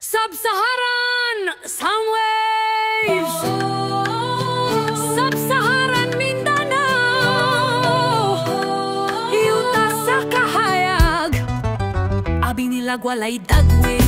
Sub-Saharan sound waves. Sub-Saharan Mindanao, yuta sa kahayag. Abi nilag walay dagwe,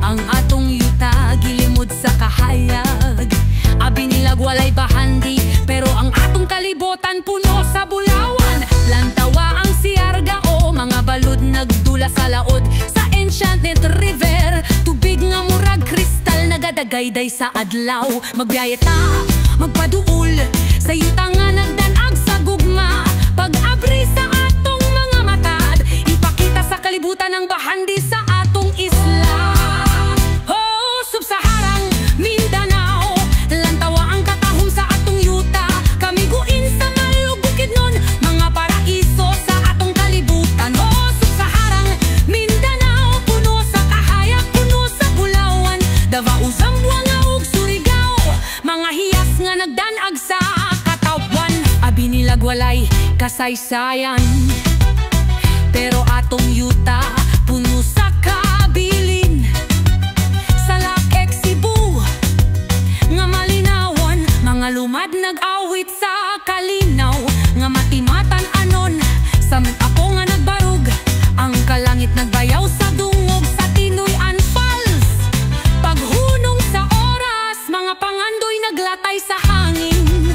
ang atong yuta gilimod sa kahayag. Abi nilag walay bahandi, pero ang atong kalibotan puno sa bulawan. Lantawa ang siarga o mga balod nagdula sa laod sa enchanted river. Tubig nga murag kristal nagadagayday sa adlaw. Magbiyaya ta, magpaduol sa yuta nga nagdanag sa gugma. Pag-abri sa atong mga matad, ipakita sa kalibutan ang bahandi sa atong isla. Oh, Sub-Saharang Mindanao, lantawa ang katahom sa atong yuta. Kamiguin sa malug bukidnon, mga paraiso sa atong kalibutan. Oh, Sub-Saharang Mindanao, puno sa kahayag, puno sa bulawan. Davao, Zamboanga ug Surigao, mga hiyas nga nagdanag sa katawan. Abi nilag walay kasaysayan, pero atong yuta puno sa kabilin. Sa Lakek, Cebu nga malinawan, mga lumad nag-awit sa kalinaw. Nga matimatan anon sa ako nga nagbarug, ang kalangit nagbayaw sa dungog sa Tinuyan Falls. Paghunong sa oras, mga pangandoy naglatay sa hangin.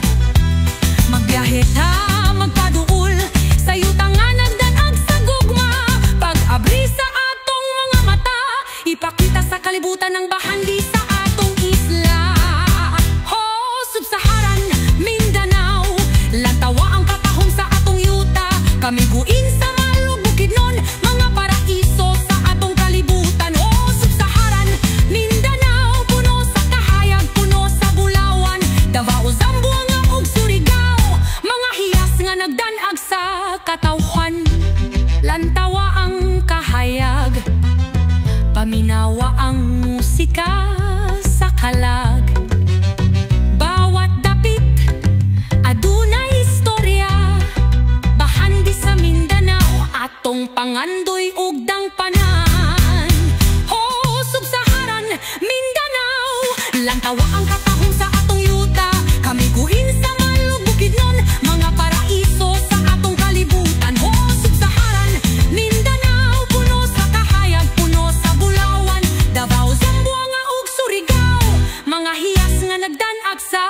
Magbiyahe ta, magpaduol sa yuta nga nagdanag sa gugma. Pag-abri sa atong mga mata, ipakita sa kalibutan ang bahandi sa atong isla. Oh, Sub-Saharan Mindanao, lantawa ang katahom sa atong yuta. Kamiguin sa malug bukidnon, mga paraiso sa atong kalibutan. Oh, Sub-Saharan Mindanao, puno sa kahayag, puno sa bulawan. Davao, Zamboanga ug Surigao, mga hiyas nga nagdanag sa katawhan. Lantawa ang kahayag, paminawa ang musika sa kalag. Bawat dapit adunay istorya, bahandi sa Mindanao, atong pangandoy ug dangpanan. Oh, Sub-Saharan Mindanao, lantawa ang katahom sa atong yuta. Kamiguin sa malug bukidnon, mga paraiso sa atong kalibutan. Oh, Sub-Saharan Mindanao, puno sa kahayag, puno sa bulawan. Davao, Zamboanga ug Surigao, mga hiyas nga nagdanag sa